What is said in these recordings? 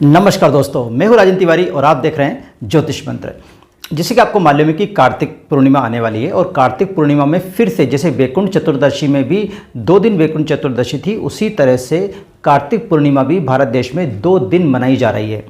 नमस्कार दोस्तों, मैं हूं राजन तिवारी और आप देख रहे हैं ज्योतिष मंत्र। जैसे कि आपको मालूम है कि कार्तिक पूर्णिमा आने वाली है और कार्तिक पूर्णिमा में फिर से जैसे वैकुंठ चतुर्दशी में भी 2 दिन वैकुंठ चतुर्दशी थी, उसी तरह से कार्तिक पूर्णिमा भी भारत देश में 2 दिन मनाई जा रही है।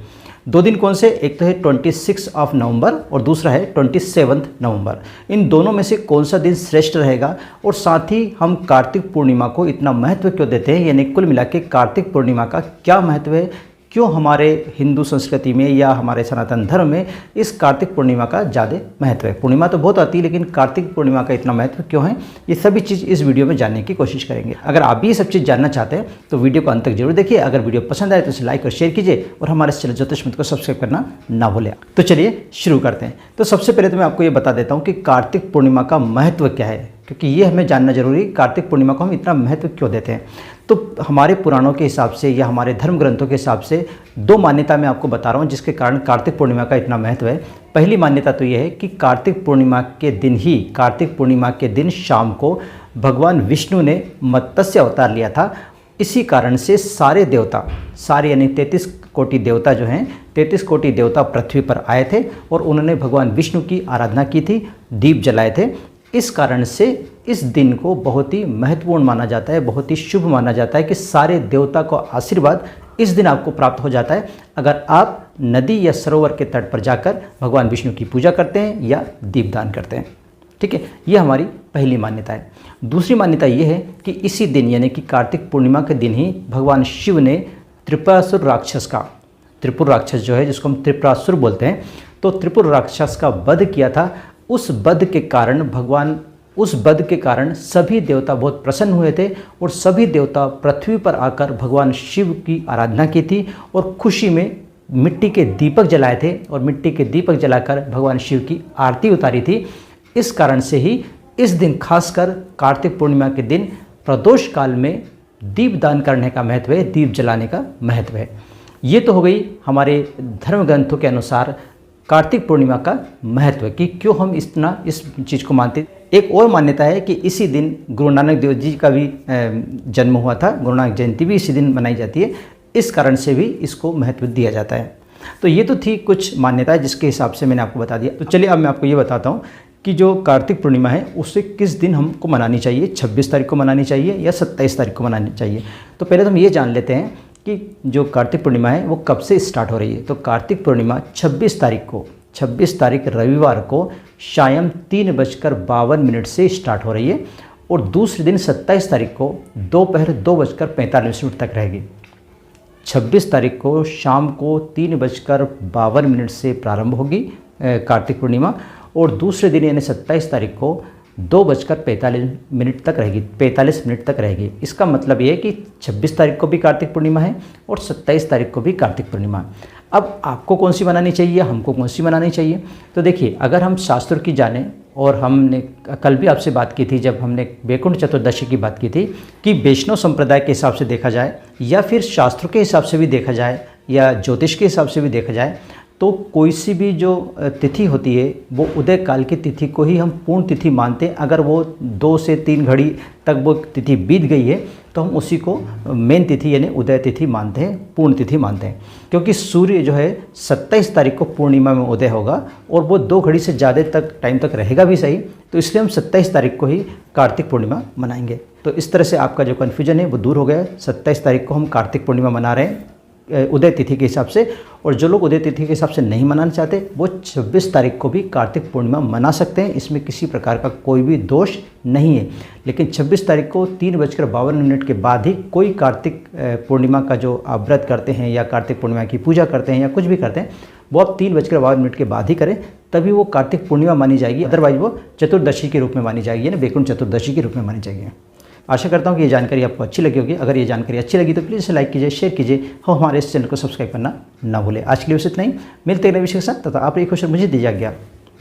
2 दिन कौन से? एक तो है 26 ऑफ नवंबर और दूसरा है 27 नवंबर। इन दोनों में से कौन सा दिन श्रेष्ठ रहेगा और साथ ही हम कार्तिक पूर्णिमा को इतना महत्व क्यों देते हैं, यानी कुल मिला के कार्तिक पूर्णिमा का क्या महत्व है, क्यों हमारे हिंदू संस्कृति में या हमारे सनातन धर्म में इस कार्तिक पूर्णिमा का ज़्यादा महत्व है। पूर्णिमा तो बहुत आती है, लेकिन कार्तिक पूर्णिमा का इतना महत्व क्यों है, ये सभी चीज़ इस वीडियो में जानने की कोशिश करेंगे। अगर आप भी ये सब चीज़ जानना चाहते हैं तो वीडियो को अंत तक जरूर देखिए। अगर वीडियो पसंद आए तो इसे लाइक और शेयर कीजिए और हमारे चैनल ज्योतिष मंत्र को सब्सक्राइब करना ना भूलें। तो चलिए शुरू करते हैं। तो सबसे पहले तो मैं आपको ये बता देता हूँ कि कार्तिक पूर्णिमा का महत्व क्या है, क्योंकि ये हमें जानना जरूरी है। कार्तिक पूर्णिमा को हम इतना महत्व क्यों देते हैं? तो हमारे पुराणों के हिसाब से या हमारे धर्म ग्रंथों के हिसाब से 2 मान्यता मैं आपको बता रहा हूँ जिसके कारण कार्तिक पूर्णिमा का इतना महत्व है। पहली मान्यता तो ये है कि कार्तिक पूर्णिमा के दिन शाम को भगवान विष्णु ने मत्स्य अवतार लिया था। इसी कारण से सारे देवता, सारे यानी 33 कोटि देवता जो हैं, 33 कोटि देवता पृथ्वी पर आए थे और उन्होंने भगवान विष्णु की आराधना की थी, दीप जलाए थे। इस कारण से इस दिन को बहुत ही महत्वपूर्ण माना जाता है, बहुत ही शुभ माना जाता है कि सारे देवता को आशीर्वाद इस दिन आपको प्राप्त हो जाता है अगर आप नदी या सरोवर के तट पर जाकर भगवान विष्णु की पूजा करते हैं या दीपदान करते हैं। ठीक है, ये हमारी पहली मान्यता है। दूसरी मान्यता ये है कि इसी दिन यानी कि कार्तिक पूर्णिमा के दिन ही भगवान शिव ने त्रिपुरासुर राक्षस जो है, जिसको हम त्रिपुरासुर बोलते हैं, तो त्रिपुर राक्षस का वध किया था। उस वध के कारण सभी देवता बहुत प्रसन्न हुए थे और सभी देवता पृथ्वी पर आकर भगवान शिव की आराधना की थी और खुशी में मिट्टी के दीपक जलाए थे और मिट्टी के दीपक जलाकर भगवान शिव की आरती उतारी थी। इस कारण से ही इस दिन खासकर कार्तिक पूर्णिमा के दिन प्रदोष काल में दीपदान करने का महत्व है, दीप जलाने का महत्व है। ये तो हो गई हमारे धर्म ग्रंथों के अनुसार कार्तिक पूर्णिमा का महत्व कि क्यों हम इस चीज़ को मानते। एक और मान्यता है कि इसी दिन गुरु नानक देव जी का भी जन्म हुआ था, गुरु नानक जयंती भी इसी दिन मनाई जाती है, इस कारण से भी इसको महत्व दिया जाता है। तो ये तो थी कुछ मान्यताएं जिसके हिसाब से मैंने आपको बता दिया। तो चलिए अब मैं आपको ये बताता हूँ कि जो कार्तिक पूर्णिमा है उसे किस दिन हमको मनानी चाहिए, 26 तारीख को मनानी चाहिए या 27 तारीख को मनानी चाहिए। तो पहले तो हम ये जान लेते हैं कि जो कार्तिक पूर्णिमा है वो कब से स्टार्ट हो रही है। तो कार्तिक पूर्णिमा 26 तारीख रविवार को शाम 3:52 से स्टार्ट हो रही है और दूसरे दिन 27 तारीख को दोपहर 2:45 तक रहेगी। 26 तारीख को शाम को 3:52 से प्रारंभ होगी कार्तिक पूर्णिमा और दूसरे दिन यानी 27 तारीख को 2:45 तक रहेगी, 45 मिनट तक रहेगी। इसका मतलब ये है कि 26 तारीख को भी कार्तिक पूर्णिमा है और 27 तारीख को भी कार्तिक पूर्णिमा है। अब आपको कौन सी मनानी चाहिए, हमको कौन सी मनानी चाहिए? तो देखिए, अगर हम शास्त्र की जाने, और हमने कल भी आपसे बात की थी जब हमने वैकुंठ चतुर्दशी की बात की थी कि वैष्णव संप्रदाय के हिसाब से देखा जाए या फिर शास्त्रों के हिसाब से भी देखा जाए या ज्योतिष के हिसाब से भी देखा जाए, तो कोई सी भी जो तिथि होती है वो उदय काल की तिथि को ही हम पूर्ण तिथि मानते हैं। अगर वो 2 से 3 घड़ी तक वो तिथि बीत गई है तो हम उसी को मेन तिथि यानी उदय तिथि मानते हैं, पूर्ण तिथि मानते हैं। क्योंकि सूर्य जो है 27 तारीख को पूर्णिमा में उदय होगा और वो 2 घड़ी से ज़्यादा टाइम तक रहेगा भी सही, तो इसलिए हम 27 तारीख को ही कार्तिक पूर्णिमा मनाएंगे। तो इस तरह से आपका जो कन्फ्यूजन है वो दूर हो गया। 27 तारीख को हम कार्तिक पूर्णिमा मना रहे हैं उदय तिथि के हिसाब से, और जो लोग उदय तिथि के हिसाब से नहीं मनाना चाहते वो 26 तारीख को भी कार्तिक पूर्णिमा मना सकते हैं। इसमें किसी प्रकार का कोई भी दोष नहीं है। लेकिन 26 तारीख को 3:52 के बाद ही कोई कार्तिक पूर्णिमा का जो आप व्रत करते हैं या कार्तिक पूर्णिमा की पूजा करते हैं या कुछ भी करते हैं वो आप 3:52 के बाद ही करें, तभी वो कार्तिक पूर्णिमा मानी जाएगी। अदरवाइज वो चतुर्दशी के रूप में मानी जाएगी, यानी वैकुंठ चतुर्दशी के रूप में मानी जाएगी। आशा करता हूँ कि ये जानकारी आपको अच्छी लगी होगी। अगर ये जानकारी अच्छी लगी तो प्लीज़ इसे लाइक कीजिए, शेयर कीजिए और हमारे इस चैनल को सब्सक्राइब करना ना भूलें। आज के लिए बस इतना ही, मिलते हैं नए विषय के साथ। तथा आप एक क्वेश्चन मुझे दीजिए आज्ञा।